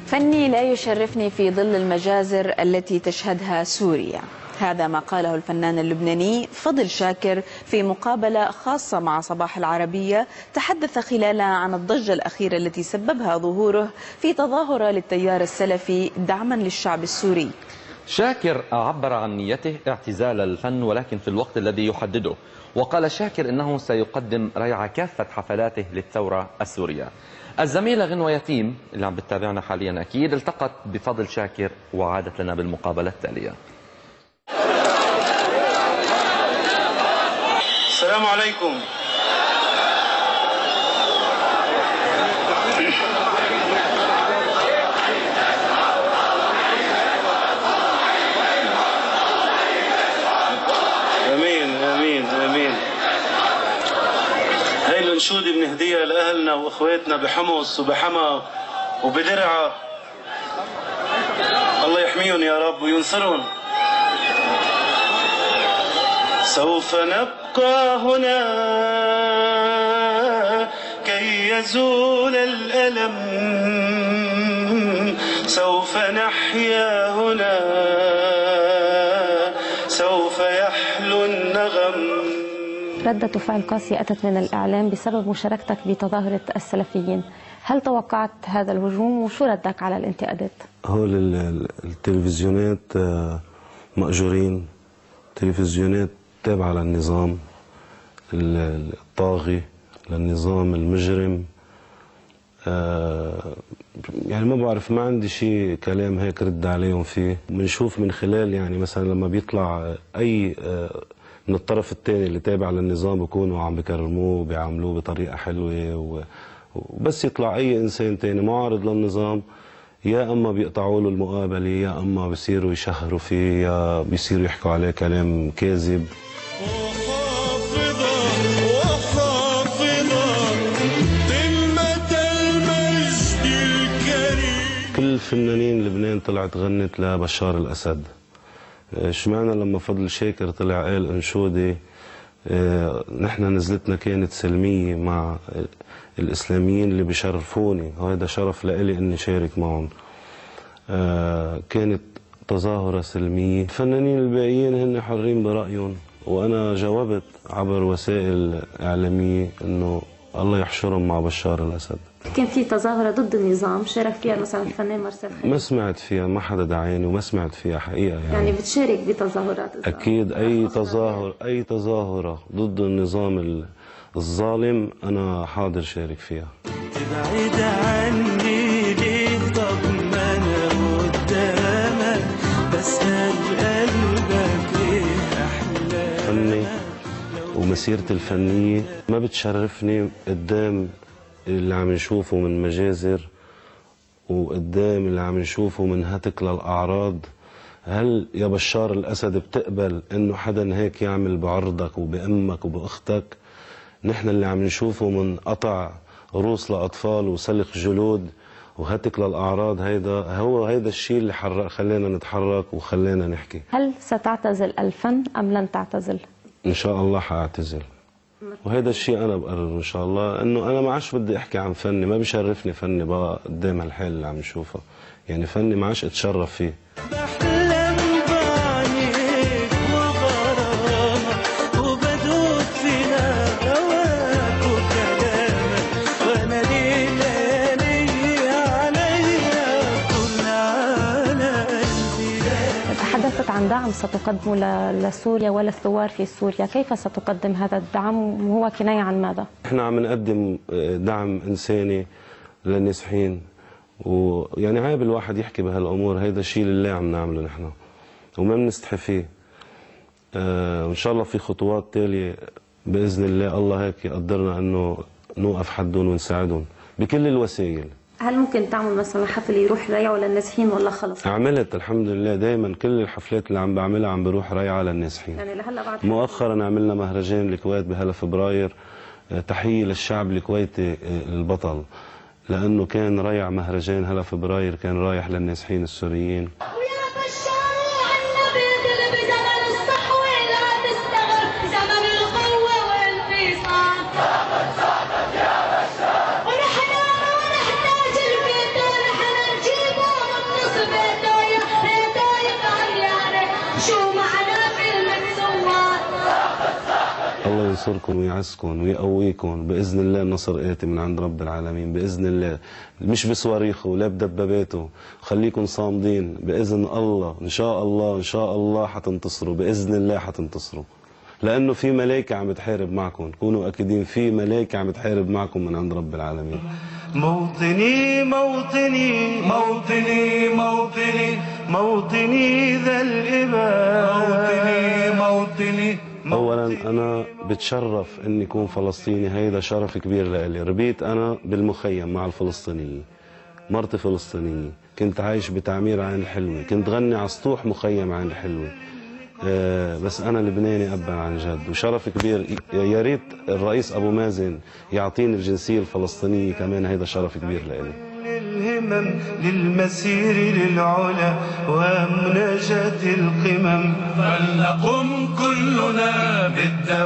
فني لا يشرفني في ظل المجازر التي تشهدها سوريا. هذا ما قاله الفنان اللبناني فضل شاكر في مقابلة خاصة مع صباح العربية، تحدث خلالها عن الضجة الأخيرة التي سببها ظهوره في تظاهرة للتيار السلفي دعما للشعب السوري. شاكر عبر عن نيته اعتزال الفن ولكن في الوقت الذي يحدده، وقال شاكر إنه سيقدم ريع كافة حفلاته للثورة السورية. الزميلة غنوة يتيم اللي عم بتتابعنا حاليا أكيد التقت بفضل شاكر وعادت لنا بالمقابلة التالية. السلام عليكم. امين امين امين. هاي الانشوده بنهديها لاهلنا واخواتنا بحمص وبحما وبدرعا، الله يحميهم يا رب وينصرهم. سوف نبقى هنا كي يزول الألم، سوف نحيا هنا سوف يحلو النغم. ردة فعل قاسية أتت من الإعلام بسبب مشاركتك بتظاهرة السلفيين، هل توقعت هذا الهجوم وشو ردك على الانتقادات؟ هول التلفزيونات مأجورين، تلفزيونات تابعة للنظام الطاغي، للنظام المجرم. يعني ما بعرف، ما عندي شيء كلام هيك رد عليهم فيه. بنشوف من خلال يعني مثلا لما بيطلع أي من الطرف الثاني اللي تابع للنظام بيكونوا عم بكرموه وبيعاملوه بطريقة حلوة، وبس يطلع أي إنسان ثاني معارض للنظام يا اما بيقطعوا له المقابله، يا اما بيصيروا يشهروا فيه، يا بيصيروا يحكوا عليه كلام كاذب. كل فنانين لبنان طلعت غنت لبشار الاسد. اشمعنى لما فضل شاكر طلع قال انشوده نحن نزلتنا كانت سلميه مع الإسلاميين اللي بيشرفوني، وهذا شرف لإلي إني شارك معهم. كانت تظاهرة سلمية. الفنانين الباقيين هن حرين برأيهم، وأنا جاوبت عبر وسائل إعلامية إنه الله يحشرهم مع بشار الأسد. كان في تظاهرة ضد النظام شارك فيها مثلا الفنان مارسيل خليل؟ ما سمعت فيها، ما حدا دعاني وما سمعت فيها حقيقة. يعني بتشارك بتظاهرات؟ أكيد أي تظاهرة ضد النظام الظالم أنا حاضر شارك فيها. تبعد عني ليه؟ طب ما أنا قدامك بسأل قلبك إيه أحلامك. فني ومسيرتي الفنية ما بتشرفني قدام اللي عم نشوفه من مجازر وقدام اللي عم نشوفه من هتك للأعراض. هل يا بشار الأسد بتقبل إنه حدا هيك يعمل بعرضك وبأمك وبأختك؟ نحن اللي عم نشوفه من قطع روس لأطفال وسلخ جلود وهتك للأعراض، هيدا الشيء اللي خلينا نتحرك وخلينا نحكي. هل ستعتزل الفن أم لن تعتزل؟ إن شاء الله حأعتزل، وهذا الشيء أنا بقرر إن شاء الله. إنه أنا ما عادش بدي أحكي عن فني، ما بيشرفني فني بقى قدام هالحال اللي عم نشوفها. يعني فني ما عادش أتشرف فيه. تحدثت عن دعم ستقدمه لسوريا وللثوار في سوريا، كيف ستقدم هذا الدعم وهو كناية عن ماذا؟ نحن عم نقدم دعم إنساني للنازحين، ويعني عيب الواحد يحكي بهالأمور، هيدا الشيء لله عم نعمله نحن وما بنستحي فيه. وإن شاء الله في خطوات تالية بإذن الله هيك يقدرنا أنه نوقف حدهم ونساعدهم بكل الوسائل. هل ممكن تعمل مثلا حفل يروح ريعه للنازحين ولا خلص؟ عملت الحمد لله، دائما كل الحفلات اللي عم بعملها عم بروح ريعه للنازحين. يعني لهلا بعد مؤخرا عملنا مهرجان الكويت بهلا فبراير، تحيه للشعب الكويتي البطل، لانه كان ريع مهرجان هلا فبراير كان رايح للنازحين السوريين. الله ينصركم ويعزكم ويقويكم بإذن الله. النصر آتي من عند رب العالمين بإذن الله، مش بصواريخه ولا بدباباته. خليكم صامدين بإذن الله، إن شاء الله إن شاء الله حتنتصروا بإذن الله، حتنتصروا، لأنه في ملائكة عم تحارب معكم. كونوا أكيدين في ملائكة عم تحارب معكم من عند رب العالمين. موطني موطني موطني موطني موطني ذا الإباء موطني. أولا أنا بتشرف أني أكون فلسطيني، هيدا شرف كبير لإلي. ربيت أنا بالمخيم مع الفلسطينيين، مرتي فلسطينية، كنت عايش بتعمير عين الحلوة، كنت غني على سطوح مخيم عين الحلوة. بس أنا لبناني أبا عن جد، وشرف كبير. يا ريت الرئيس أبو مازن يعطيني الجنسية الفلسطينية كمان، هيدا شرف كبير لإلي. للهمم للمسير للعلا ومناجاة القمم، فلنقم كلنا بالدم.